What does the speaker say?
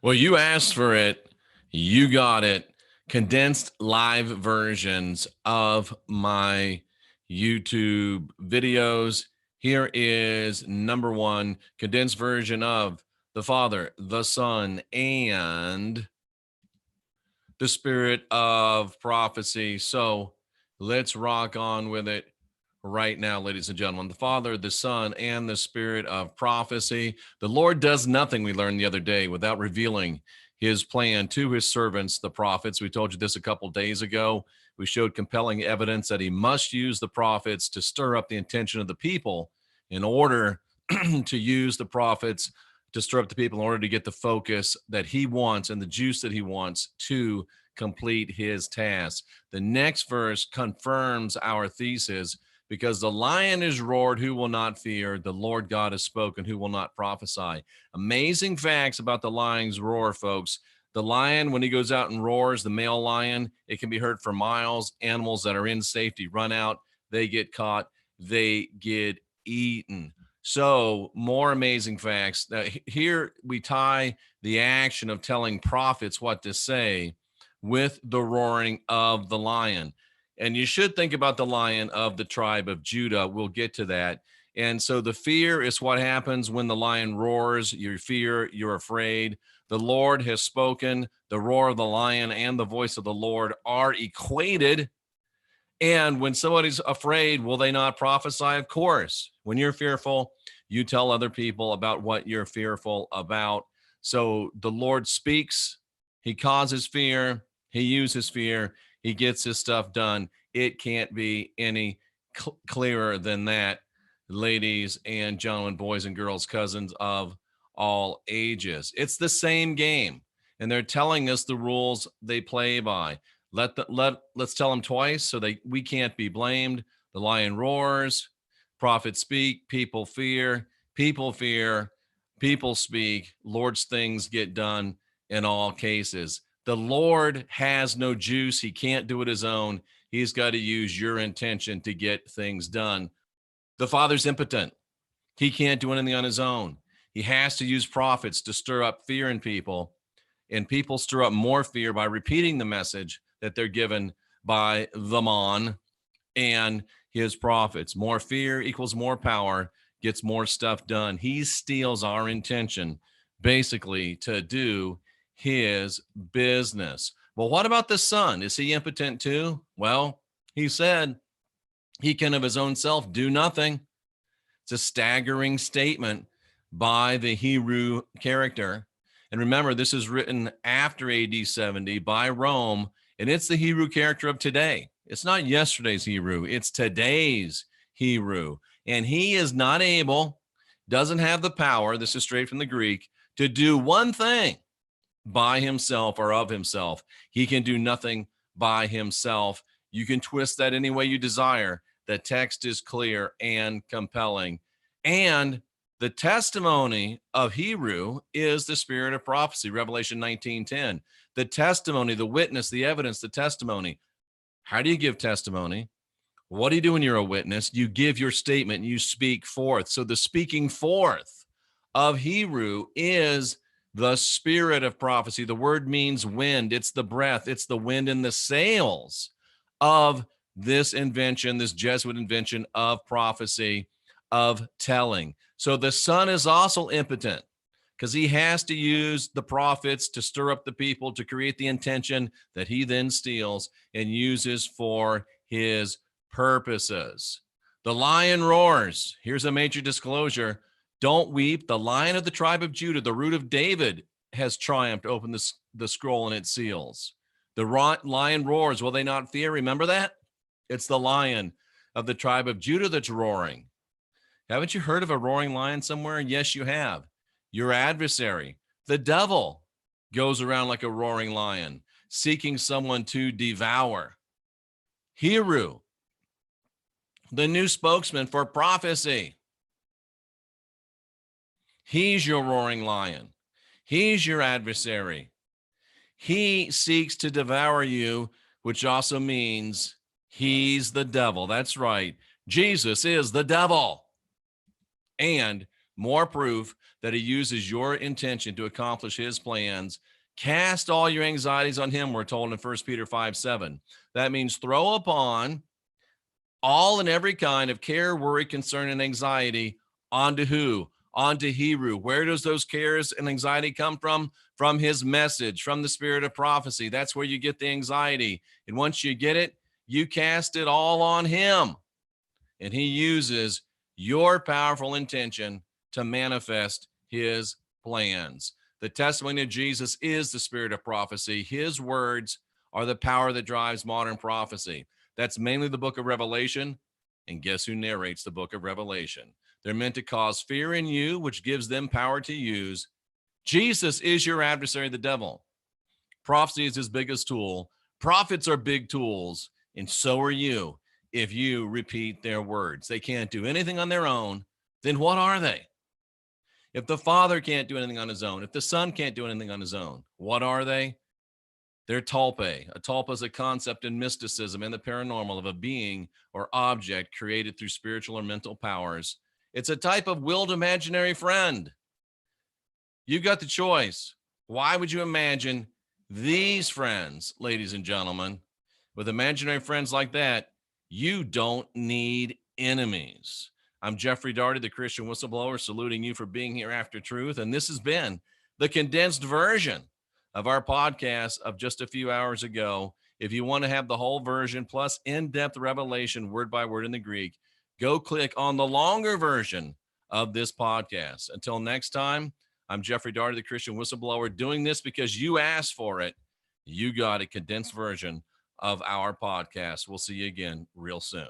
Well, you asked for it. You got it. Condensed live versions of my YouTube videos. Here is number one, condensed version of the Father, the Son, and the Spirit of prophecy. So let's rock on with it right now, ladies and gentlemen. The Father, the Son, and the Spirit of prophecy. The Lord does nothing, we learned the other day, without revealing his plan to his servants, the prophets. We told you this a couple days ago. We showed compelling evidence that he must use the prophets to stir up the attention of the people in order to use the prophets to stir up the people in order to get the focus that he wants and the juice that he wants to complete his task. The next verse confirms our thesis, because the lion is roared, who will not fear? The Lord God has spoken, who will not prophesy? Amazing facts about the lion's roar, folks. The lion, when he goes out and roars, the male lion, it can be heard for miles. Animals that are in safety run out, they get caught, they get eaten. So more amazing facts. Now, here we tie the action of telling prophets what to say with the roaring of the lion. And you should think about the lion of the tribe of Judah. We'll get to that. And so the fear is what happens when the lion roars. You fear, you're afraid. The Lord has spoken. The roar of the lion and the voice of the Lord are equated. And when somebody's afraid, will they not prophesy? Of course. When you're fearful, you tell other people about what you're fearful about. So the Lord speaks. He causes fear. He uses fear. He gets his stuff done. It can't be any clearer than that, ladies and gentlemen, boys and girls, cousins of all ages. It's the same game, and they're telling us the rules they play by. Let's tell them twice so we can't be blamed. The lion roars, prophets speak, people fear, people speak, Lord's things get done in all cases. The Lord has no juice. He can't do it his own. He's got to use your intention to get things done. The Father's impotent. He can't do anything on his own. He has to use prophets to stir up fear in people, and people stir up more fear by repeating the message that they're given by the man and his prophets. More fear equals more power, gets more stuff done. He steals our intention, basically, to do his business. Well, what about the Son? Is he impotent too? Well, he said he can of his own self do nothing. It's a staggering statement by the HERU character. And remember, this is written after AD 70 by Rome, and it's the HERU character of today. It's not yesterday's HERU, it's today's HERU. And he is not able, doesn't have the power, this is straight from the Greek, to do one thing by himself or of himself. He can do nothing by himself. You can twist that any way you desire. The text is clear and compelling. And the testimony of HERU is the spirit of prophecy, Revelation 19:10. The testimony, the witness, the evidence, the testimony. How do you give testimony? What do you do when you're a witness? You give your statement and you speak forth. So the speaking forth of HERU is the spirit of prophecy. The word means wind. It's the breath. It's the wind in the sails of this invention, this Jesuit invention of prophecy, of telling. So the Son is also impotent because he has to use the prophets to stir up the people, to create the intention that he then steals and uses for his purposes. The lion roars. Here's a major disclosure. Don't weep. The Lion of the tribe of Judah, the root of David, has triumphed. Open the scroll and its seals. The lion roars. Will they not fear? Remember that? It's the Lion of the tribe of Judah that's roaring. Haven't you heard of a roaring lion somewhere? Yes, you have. Your adversary, the devil, goes around like a roaring lion, seeking someone to devour. HERU, the new spokesman for prophecy. He's your roaring lion. He's your adversary. He seeks to devour you, which also means he's the devil. That's right. Jesus is the devil. And more proof that he uses your intention to accomplish his plans. Cast all your anxieties on him, we're told in 1 Peter 5:7. That means throw upon all and every kind of care, worry, concern, and anxiety onto who? Onto HERU. Where does those cares and anxiety come from? From his message, from the spirit of prophecy. That's where you get the anxiety. And once you get it, you cast it all on him. And he uses your powerful intention to manifest his plans. The testimony of Jesus is the spirit of prophecy. His words are the power that drives modern prophecy. That's mainly the book of Revelation. And guess who narrates the book of Revelation? They're meant to cause fear in you, which gives them power to use. Jesus is your adversary, the devil. Prophecy is his biggest tool. Prophets are big tools, and so are you if you repeat their words. They can't do anything on their own. Then what are they? If the Father can't do anything on his own, if the Son can't do anything on his own, what are they? They're tulpae. A tulpa is a concept in mysticism and the paranormal of a being or object created through spiritual or mental powers. It's a type of willed imaginary friend. You've got the choice. Why would you imagine these friends, ladies and gentlemen? With imaginary friends like that, you don't need enemies. I'm Jeffrey Daugherty, the Christian Whistleblower, saluting you for being here after truth. And this has been the condensed version of our podcast of just a few hours ago. If you want to have the whole version plus in-depth revelation word by word in the Greek, go click on the longer version of this podcast. Until next time, I'm Jeffrey Daugherty, the Christian Whistleblower, doing this because you asked for it. You got a condensed version of our podcast. We'll see you again real soon.